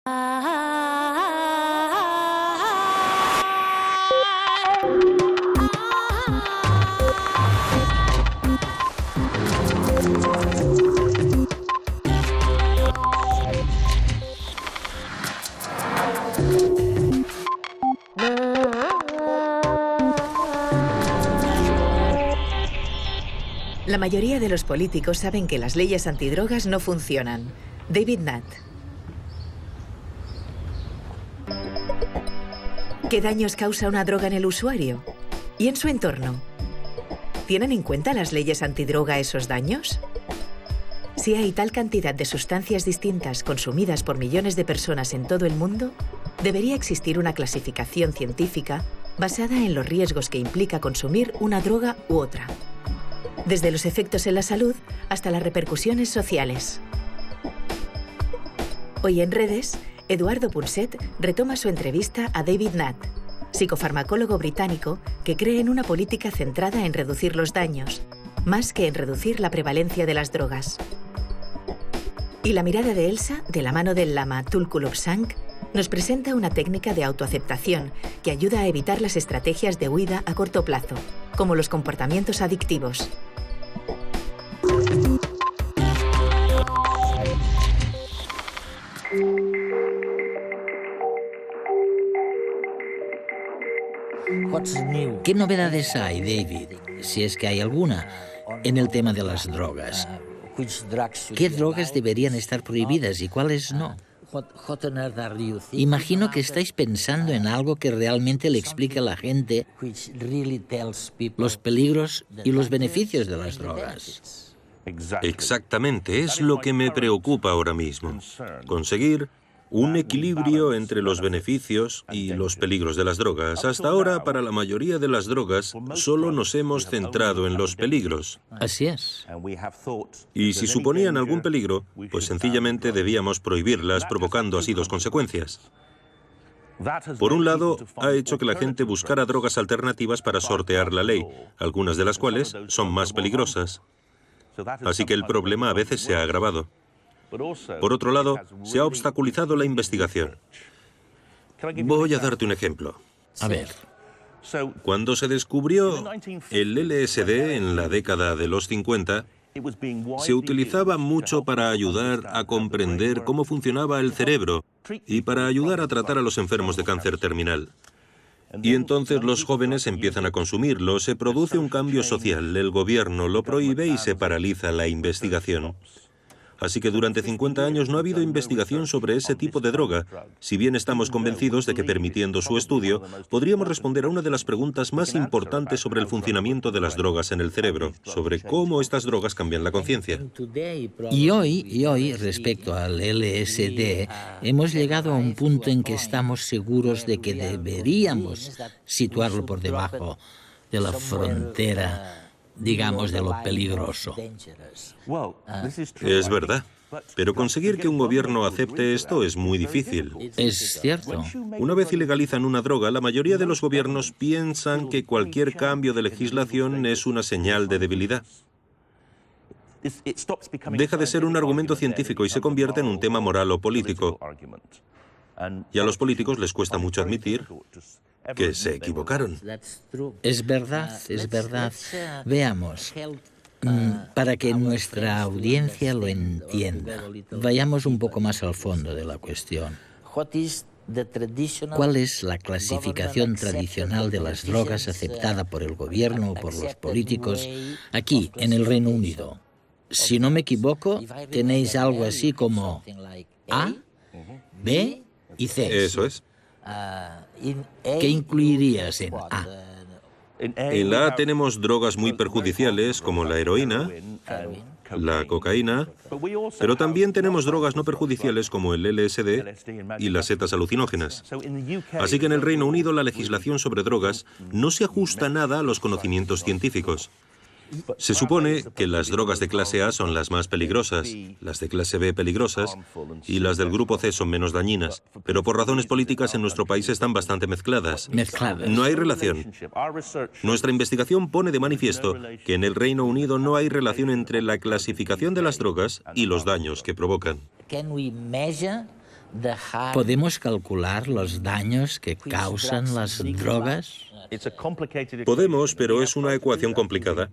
La mayoría de los políticos saben que las leyes antidrogas no funcionan. David Nutt. ¿Qué daños causa una droga en el usuario? ¿Y en su entorno? ¿Tienen en cuenta las leyes antidroga esos daños? Si hay tal cantidad de sustancias distintas consumidas por millones de personas en todo el mundo, debería existir una clasificación científica basada en los riesgos que implica consumir una droga u otra, desde los efectos en la salud hasta las repercusiones sociales. Hoy en redes, Eduardo Punset retoma su entrevista a David Nutt, psicofarmacólogo británico que cree en una política centrada en reducir los daños, más que en reducir la prevalencia de las drogas. Y la mirada de Elsa, de la mano del lama Tulku Lobsang, nos presenta una técnica de autoaceptación que ayuda a evitar las estrategias de huida a corto plazo, como los comportamientos adictivos. ¿Qué novedades hay, David, si es que hay alguna, en el tema de las drogas? ¿Qué drogas deberían estar prohibidas y cuáles no? Imagino que estáis pensando en algo que realmente le explique a la gente los peligros y los beneficios de las drogas. Exactamente, es lo que me preocupa ahora mismo. Conseguir un equilibrio entre los beneficios y los peligros de las drogas. Hasta ahora, para la mayoría de las drogas, solo nos hemos centrado en los peligros. Así es. Y si suponían algún peligro, pues sencillamente debíamos prohibirlas, provocando así dos consecuencias. Por un lado, ha hecho que la gente buscara drogas alternativas para sortear la ley, algunas de las cuales son más peligrosas. Así que el problema a veces se ha agravado. Por otro lado, se ha obstaculizado la investigación. Voy a darte un ejemplo. A ver. Cuando se descubrió el LSD en la década de los 50, se utilizaba mucho para ayudar a comprender cómo funcionaba el cerebro y para ayudar a tratar a los enfermos de cáncer terminal. Y entonces los jóvenes empiezan a consumirlo, se produce un cambio social, el gobierno lo prohíbe y se paraliza la investigación. Así que durante 50 años no ha habido investigación sobre ese tipo de droga, si bien estamos convencidos de que permitiendo su estudio, podríamos responder a una de las preguntas más importantes sobre el funcionamiento de las drogas en el cerebro, sobre cómo estas drogas cambian la conciencia. Y hoy, respecto al LSD, hemos llegado a un punto en que estamos seguros de que deberíamos situarlo por debajo de la frontera, digamos, de lo peligroso. Es verdad, pero conseguir que un gobierno acepte esto es muy difícil. Es cierto. Una vez ilegalizan una droga, la mayoría de los gobiernos piensan que cualquier cambio de legislación es una señal de debilidad. Deja de ser un argumento científico y se convierte en un tema moral o político. Y a los políticos les cuesta mucho admitir que se equivocaron. Es verdad, es verdad. Veamos, para que nuestra audiencia lo entienda, vayamos un poco más al fondo de la cuestión. ¿Cuál es la clasificación tradicional de las drogas aceptada por el gobierno o por los políticos aquí, en el Reino Unido? Si no me equivoco, tenéis algo así como A, B y C. Eso es. ¿Qué incluirías en A? En la A tenemos drogas muy perjudiciales como la heroína, la cocaína, pero también tenemos drogas no perjudiciales como el LSD y las setas alucinógenas. Así que en el Reino Unido la legislación sobre drogas no se ajusta nada a los conocimientos científicos. Se supone que las drogas de clase A son las más peligrosas, las de clase B peligrosas y las del grupo C son menos dañinas, pero por razones políticas en nuestro país están bastante mezcladas. No hay relación. Nuestra investigación pone de manifiesto que en el Reino Unido no hay relación entre la clasificación de las drogas y los daños que provocan. ¿Podemos calcular los daños que causan las drogas? Podemos, pero es una ecuación complicada.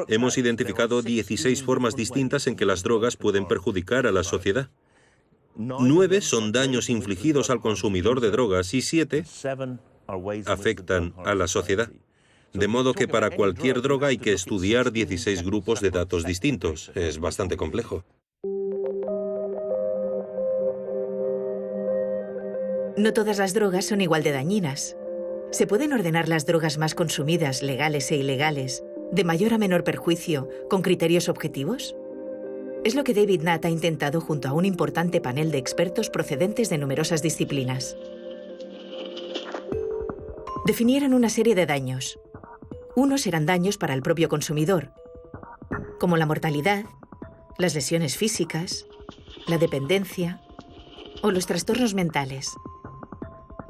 Hemos identificado 16 formas distintas en que las drogas pueden perjudicar a la sociedad. 9 son daños infligidos al consumidor de drogas y 7 afectan a la sociedad. De modo que para cualquier droga hay que estudiar 16 grupos de datos distintos. Es bastante complejo. No todas las drogas son igual de dañinas. ¿Se pueden ordenar las drogas más consumidas, legales e ilegales, de mayor a menor perjuicio, con criterios objetivos? Es lo que David Nutt ha intentado junto a un importante panel de expertos procedentes de numerosas disciplinas. Definieron una serie de daños. Unos eran daños para el propio consumidor, como la mortalidad, las lesiones físicas, la dependencia o los trastornos mentales.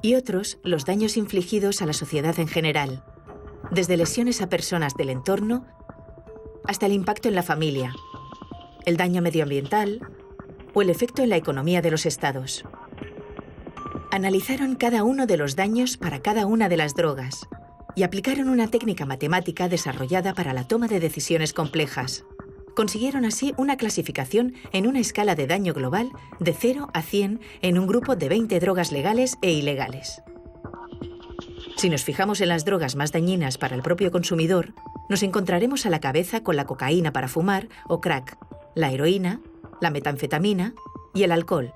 Y otros, los daños infligidos a la sociedad en general, desde lesiones a personas del entorno hasta el impacto en la familia, el daño medioambiental o el efecto en la economía de los estados. Analizaron cada uno de los daños para cada una de las drogas y aplicaron una técnica matemática desarrollada para la toma de decisiones complejas. Consiguieron así una clasificación en una escala de daño global de 0 a 100 en un grupo de 20 drogas legales e ilegales. Si nos fijamos en las drogas más dañinas para el propio consumidor, nos encontraremos a la cabeza con la cocaína para fumar o crack, la heroína, la metanfetamina y el alcohol.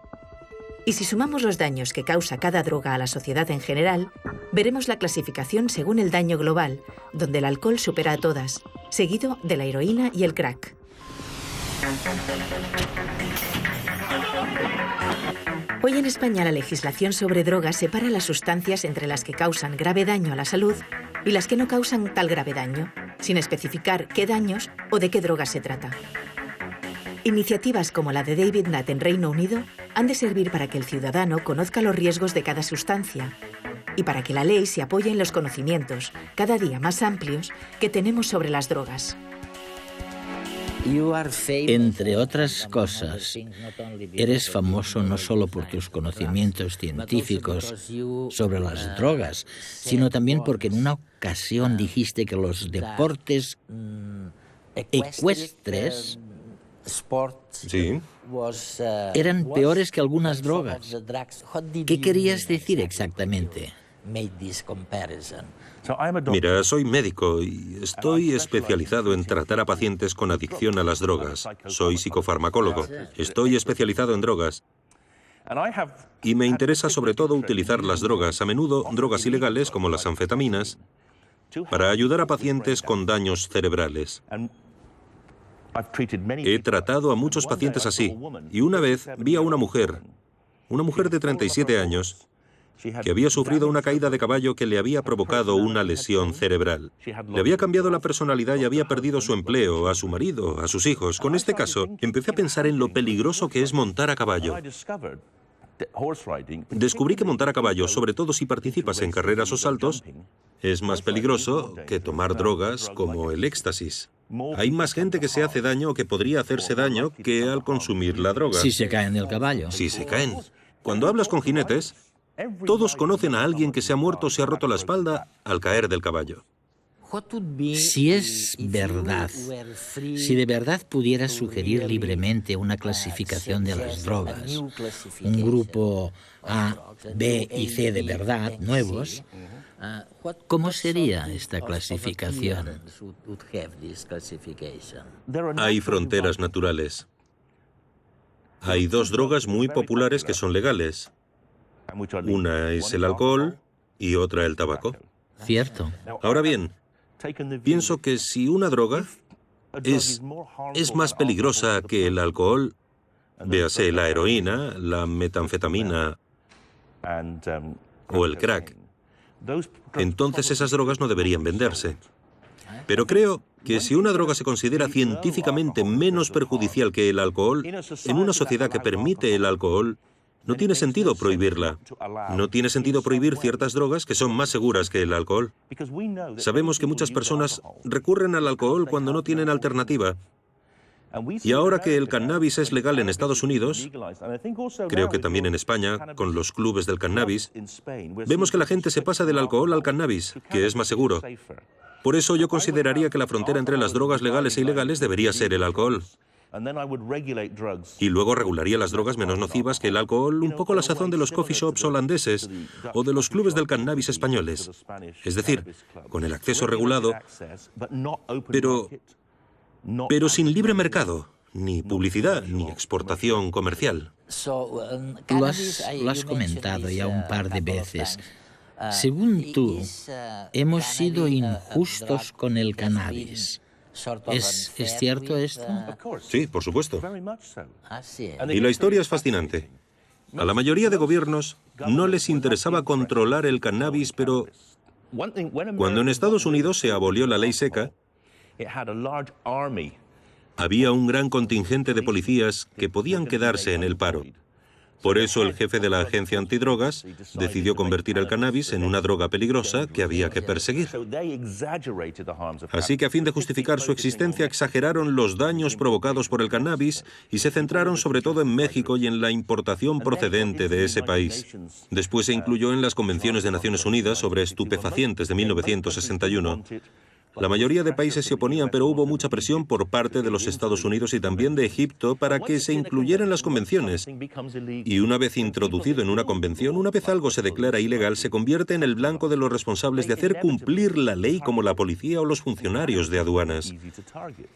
Y si sumamos los daños que causa cada droga a la sociedad en general, veremos la clasificación según el daño global, donde el alcohol supera a todas, seguido de la heroína y el crack. Hoy en España la legislación sobre drogas separa las sustancias entre las que causan grave daño a la salud y las que no causan tal grave daño, sin especificar qué daños o de qué drogas se trata. Iniciativas como la de David Nutt en Reino Unido han de servir para que el ciudadano conozca los riesgos de cada sustancia y para que la ley se apoye en los conocimientos, cada día más amplios, que tenemos sobre las drogas. Entre otras cosas, eres famoso no solo por tus conocimientos científicos sobre las drogas, sino también porque en una ocasión dijiste que los deportes ecuestres Sí. eran peores que algunas drogas. ¿Qué querías decir exactamente? Mira, soy médico y estoy especializado en tratar a pacientes con adicción a las drogas. Soy psicofarmacólogo. Estoy especializado en drogas. Y me interesa sobre todo utilizar las drogas, a menudo drogas ilegales como las anfetaminas, para ayudar a pacientes con daños cerebrales. He tratado a muchos pacientes así, y una vez vi a una mujer de 37 años, que había sufrido una caída de caballo que le había provocado una lesión cerebral. Le había cambiado la personalidad y había perdido su empleo, a su marido, a sus hijos. Con este caso, empecé a pensar en lo peligroso que es montar a caballo. Descubrí que montar a caballo, sobre todo si participas en carreras o saltos, es más peligroso que tomar drogas como el éxtasis. Hay más gente que se hace daño o que podría hacerse daño que al consumir la droga. Si se caen del caballo. Si se caen. Cuando hablas con jinetes, todos conocen a alguien que se ha muerto o se ha roto la espalda al caer del caballo. Si es verdad, si de verdad pudieras sugerir libremente una clasificación de las drogas, un grupo A, B y C de verdad, nuevos, ¿cómo sería esta clasificación? Hay fronteras naturales. Hay dos drogas muy populares que son legales. Una es el alcohol y otra el tabaco. Cierto. Ahora bien, pienso que si una droga es más peligrosa que el alcohol, véase la heroína, la metanfetamina o el crack, entonces esas drogas no deberían venderse. Pero creo que si una droga se considera científicamente menos perjudicial que el alcohol, en una sociedad que permite el alcohol, no tiene sentido prohibirla. No tiene sentido prohibir ciertas drogas que son más seguras que el alcohol. Sabemos que muchas personas recurren al alcohol cuando no tienen alternativa. Y ahora que el cannabis es legal en Estados Unidos, creo que también en España, con los clubes del cannabis, vemos que la gente se pasa del alcohol al cannabis, que es más seguro. Por eso yo consideraría que la frontera entre las drogas legales e ilegales debería ser el alcohol. Y luego regularía las drogas menos nocivas que el alcohol, un poco la sazón de los coffee shops holandeses o de los clubes del cannabis españoles. Es decir, con el acceso regulado, pero sin libre mercado, ni publicidad, ni exportación comercial. Lo has comentado ya un par de veces. Según tú, hemos sido injustos con el cannabis. ¿Es cierto esto? Sí, por supuesto. Y la historia es fascinante. A la mayoría de gobiernos no les interesaba controlar el cannabis, pero cuando en Estados Unidos se abolió la ley seca, había un gran contingente de policías que podían quedarse en el paro. Por eso el jefe de la agencia antidrogas decidió convertir el cannabis en una droga peligrosa que había que perseguir. Así que a fin de justificar su existencia exageraron los daños provocados por el cannabis y se centraron sobre todo en México y en la importación procedente de ese país. Después se incluyó en las Convenciones de Naciones Unidas sobre estupefacientes de 1961. La mayoría de países se oponían, pero hubo mucha presión por parte de los Estados Unidos y también de Egipto para que se incluyeran las convenciones. Y una vez introducido en una convención, una vez algo se declara ilegal, se convierte en el blanco de los responsables de hacer cumplir la ley, como la policía o los funcionarios de aduanas.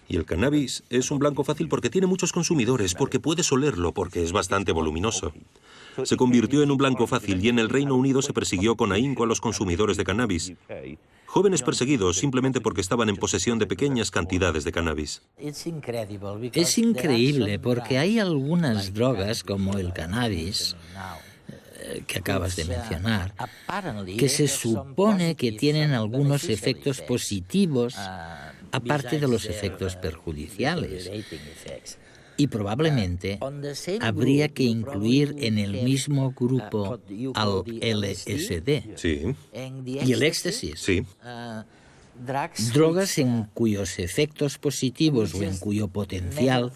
Y el cannabis es un blanco fácil porque tiene muchos consumidores, porque puedes olerlo, porque es bastante voluminoso. Se convirtió en un blanco fácil y en el Reino Unido se persiguió con ahínco a los consumidores de cannabis. Jóvenes perseguidos simplemente porque estaban en posesión de pequeñas cantidades de cannabis. Es increíble porque hay algunas drogas, como el cannabis, que acabas de mencionar, que se supone que tienen algunos efectos positivos, aparte de los efectos perjudiciales. Y probablemente habría que incluir en el mismo grupo al LSD. Sí. Y el éxtasis. Sí. Drogas en cuyos efectos positivos o en cuyo potencial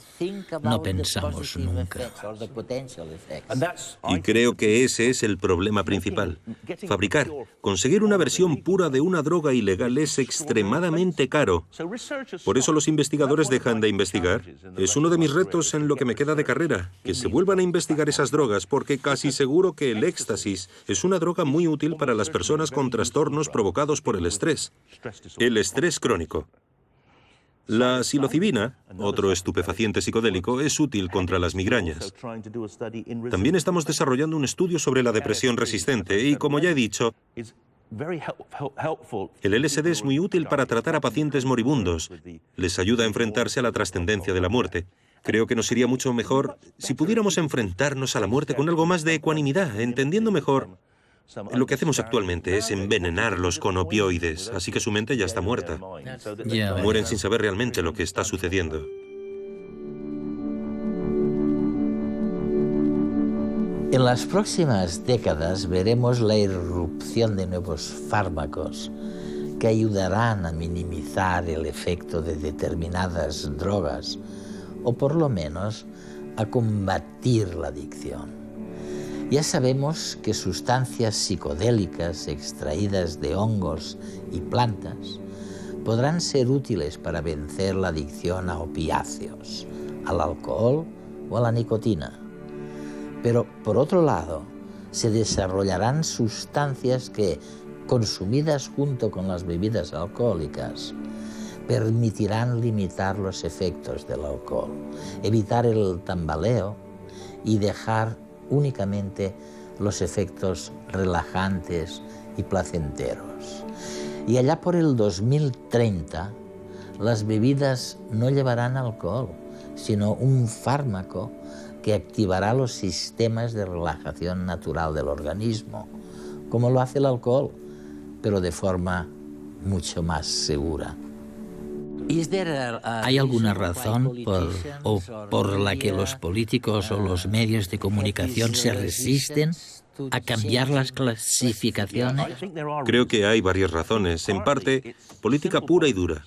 no pensamos nunca. Y creo que ese es el problema principal. Conseguir una versión pura de una droga ilegal es extremadamente caro. Por eso los investigadores dejan de investigar. Es uno de mis retos en lo que me queda de carrera, que se vuelvan a investigar esas drogas, porque casi seguro que el éxtasis es una droga muy útil para las personas con trastornos provocados por el estrés. El estrés crónico. La psilocibina, otro estupefaciente psicodélico, es útil contra las migrañas. También estamos desarrollando un estudio sobre la depresión resistente y, como ya he dicho, el LSD es muy útil para tratar a pacientes moribundos. Les ayuda a enfrentarse a la trascendencia de la muerte. Creo que nos iría mucho mejor si pudiéramos enfrentarnos a la muerte con algo más de ecuanimidad, entendiendo mejor. Lo que hacemos actualmente es envenenarlos con opioides, así que su mente ya está muerta. Mueren sin saber realmente lo que está sucediendo. En las próximas décadas veremos la irrupción de nuevos fármacos que ayudarán a minimizar el efecto de determinadas drogas o por lo menos a combatir la adicción. Ya sabemos que sustancias psicodélicas extraídas de hongos y plantas podrán ser útiles para vencer la adicción a opiáceos, al alcohol o a la nicotina. Pero, por otro lado, se desarrollarán sustancias que, consumidas junto con las bebidas alcohólicas, permitirán limitar los efectos del alcohol, evitar el tambaleo y dejar únicamente los efectos relajantes y placenteros. Y allá por el 2030, las bebidas no llevarán alcohol, sino un fármaco que activará los sistemas de relajación natural del organismo, como lo hace el alcohol, pero de forma mucho más segura. ¿Hay alguna razón por la que los políticos o los medios de comunicación se resisten a cambiar las clasificaciones? Creo que hay varias razones. En parte, política pura y dura.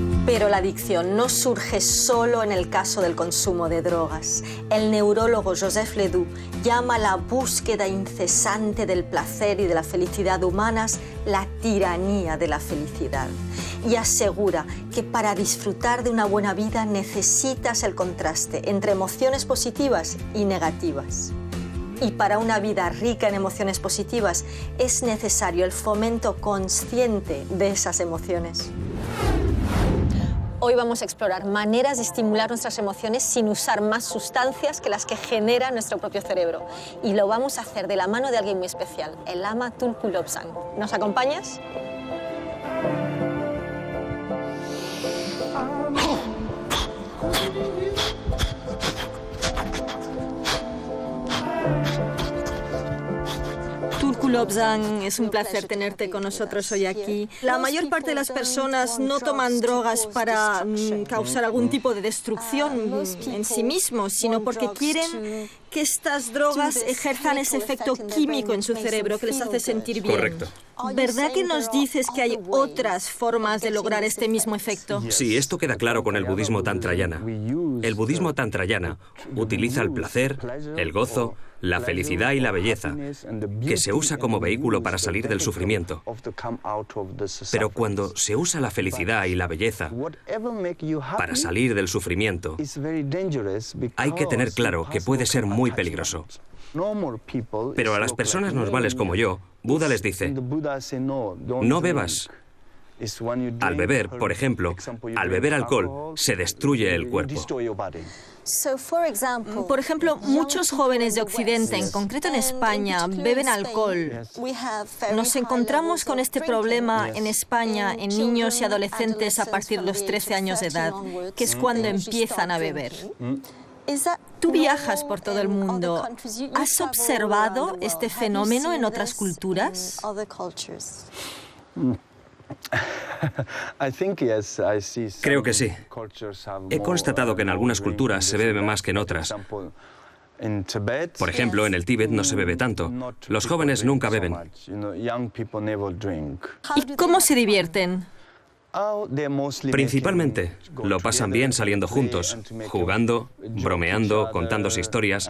Pero la adicción no surge solo en el caso del consumo de drogas. El neurólogo Joseph Ledoux llama a la búsqueda incesante del placer y de la felicidad humanas la tiranía de la felicidad. Y asegura que para disfrutar de una buena vida necesitas el contraste entre emociones positivas y negativas. Y para una vida rica en emociones positivas es necesario el fomento consciente de esas emociones. Hoy vamos a explorar maneras de estimular nuestras emociones sin usar más sustancias que las que genera nuestro propio cerebro. Y lo vamos a hacer de la mano de alguien muy especial, el lama Tulku Lobsang. ¿Nos acompañas? Tulku Lobsang, es un placer tenerte con nosotros hoy aquí. La mayor parte de las personas no toman drogas para causar algún tipo de destrucción en sí mismos, sino porque quieren que estas drogas ejerzan ese efecto químico en su cerebro que les hace sentir bien. Correcto. ¿Verdad que nos dices que hay otras formas de lograr este mismo efecto? Sí, esto queda claro con el budismo tantrayana. El budismo tantrayana utiliza el placer, el gozo, la felicidad y la belleza, que se usa como vehículo para salir del sufrimiento. Pero cuando se usa la felicidad y la belleza para salir del sufrimiento, hay que tener claro que puede ser muy peligroso. Pero a las personas normales como yo, Buda les dice, no bebas. Al beber, por ejemplo, al beber alcohol, se destruye el cuerpo. Por ejemplo, muchos jóvenes de Occidente, en concreto en España, beben alcohol. Nos encontramos con este problema en España en niños y adolescentes a partir de los 13 años de edad, que es cuando empiezan a beber. Tú viajas por todo el mundo. ¿Has observado este fenómeno en otras culturas? Creo que sí. He constatado que en algunas culturas se bebe más que en otras. Por ejemplo, en el Tíbet no se bebe tanto. Los jóvenes nunca beben. ¿Y cómo se divierten? Principalmente, lo pasan bien saliendo juntos, jugando, bromeando, contándose historias.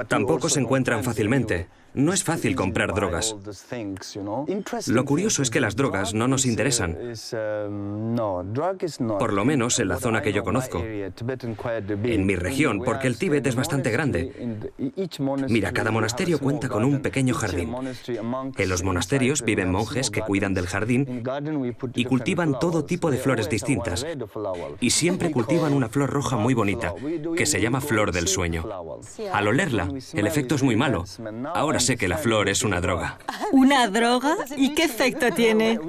Tampoco se encuentran fácilmente. No es fácil comprar drogas. Lo curioso es que las drogas no nos interesan. Por lo menos en la zona que yo conozco. En mi región, porque el Tíbet es bastante grande. Mira, cada monasterio cuenta con un pequeño jardín. En los monasterios viven monjes que cuidan del jardín y cultivan todo tipo de flores distintas. Y siempre cultivan una flor roja muy bonita, que se llama flor del sueño. Al olerla, el efecto es muy malo. Ahora sé que la flor es una droga. ¿Una droga? ¿Y qué efecto tiene?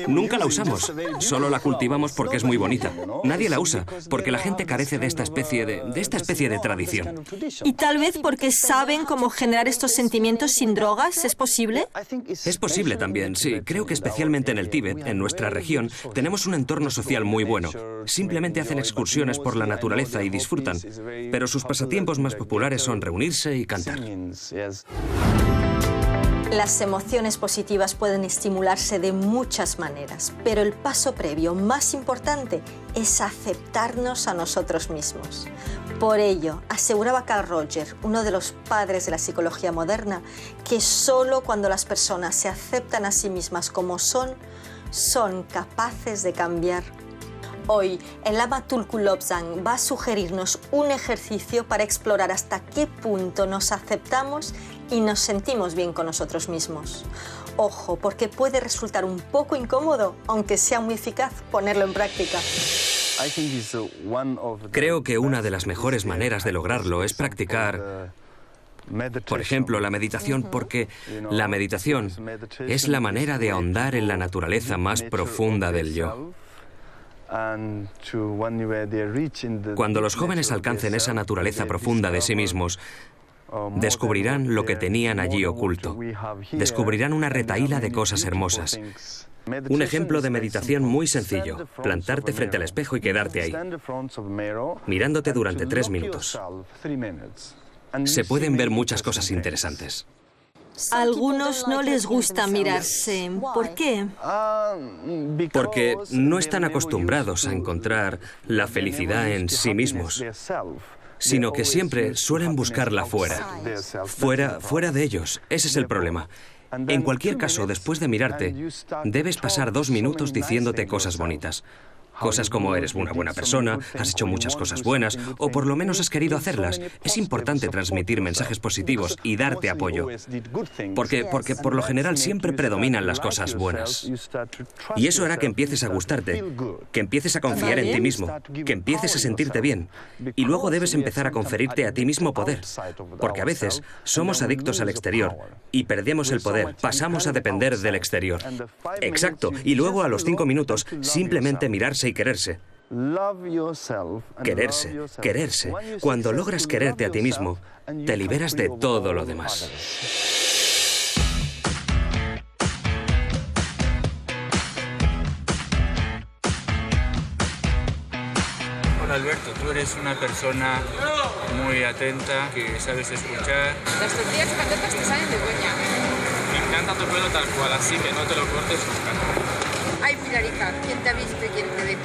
Nunca la usamos, solo la cultivamos porque es muy bonita. Nadie la usa, porque la gente carece de esta especie de tradición. Y tal vez porque saben cómo generar estos sentimientos sin drogas, ¿es posible? Es posible también, sí. Creo que especialmente en el Tíbet, en nuestra región, tenemos un entorno social muy bueno. Simplemente hacen excursiones por la naturaleza y disfrutan, pero sus pasatiempos más populares son reunirse y cantar. Las emociones positivas pueden estimularse de muchas maneras, pero el paso previo más importante es aceptarnos a nosotros mismos. Por ello, aseguraba Carl Roger, uno de los padres de la psicología moderna, que solo cuando las personas se aceptan a sí mismas como son capaces de cambiar. Hoy, el lama Tulku Lobsang va a sugerirnos un ejercicio para explorar hasta qué punto nos aceptamos y nos sentimos bien con nosotros mismos. Ojo, porque puede resultar un poco incómodo, aunque sea muy eficaz ponerlo en práctica. Creo que una de las mejores maneras de lograrlo es practicar, por ejemplo, la meditación, porque la meditación es la manera de ahondar en la naturaleza más profunda del yo. Cuando los jóvenes alcancen esa naturaleza profunda de sí mismos, descubrirán lo que tenían allí oculto. Descubrirán una retahíla de cosas hermosas. Un ejemplo de meditación muy sencillo: plantarte frente al espejo y quedarte ahí, mirándote durante 3 minutos. Se pueden ver muchas cosas interesantes. A algunos no les gusta mirarse. ¿Por qué? Porque no están acostumbrados a encontrar la felicidad en sí mismos, sino que siempre suelen buscarla fuera de ellos. Ese es el problema. En cualquier caso, después de mirarte, debes pasar 2 minutos diciéndote cosas bonitas. Cosas como eres una buena persona, has hecho muchas cosas buenas, o por lo menos has querido hacerlas. Es importante transmitir mensajes positivos y darte apoyo. Porque por lo general siempre predominan las cosas buenas. Y eso hará que empieces a gustarte, que empieces a confiar en ti mismo, que empieces a sentirte bien. Y luego debes empezar a conferirte a ti mismo poder. Porque a veces somos adictos al exterior y perdemos el poder, pasamos a depender del exterior. Exacto. Y luego a los 5 minutos simplemente mirarse y quererse. Quererse. Cuando logras quererte a ti mismo, te liberas de todo lo demás. Hola Alberto, tú eres una persona muy atenta, que sabes escuchar. Las tortillas de patatas te salen de coña. Me encanta tu pelo tal cual, así que no te lo cortes nunca. Ay, Pilarita, ¿quién te ha visto y quién te ve?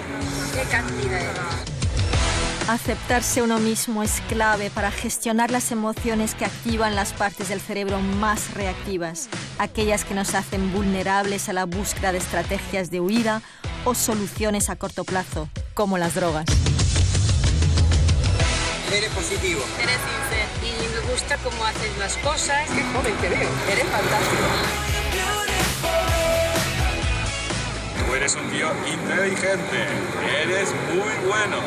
¿Qué cantidad eres? Aceptarse uno mismo es clave para gestionar las emociones que activan las partes del cerebro más reactivas, aquellas que nos hacen vulnerables a la búsqueda de estrategias de huida o soluciones a corto plazo, como las drogas. Eres positivo. Eres sincero y me gusta cómo haces las cosas. Qué joven te veo. Eres fantástico. Tú eres un tío inteligente. Eres muy bueno.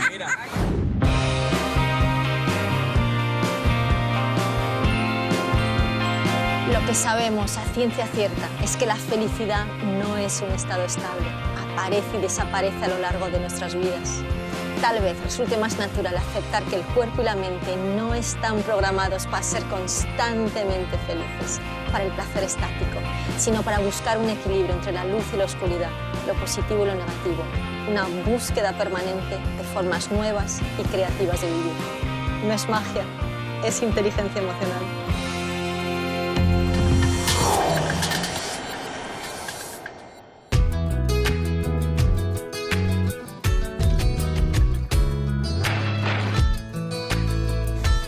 Mira. Lo que sabemos a ciencia cierta es que la felicidad no es un estado estable. Aparece y desaparece a lo largo de nuestras vidas. Tal vez resulte más natural aceptar que el cuerpo y la mente no están programados para ser constantemente felices, para el placer estático, sino para buscar un equilibrio entre la luz y la oscuridad, lo positivo y lo negativo, una búsqueda permanente de formas nuevas y creativas de vivir. No es magia, es inteligencia emocional.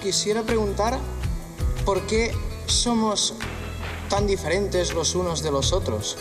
Quisiera preguntar por qué somos tan diferentes los unos de los otros.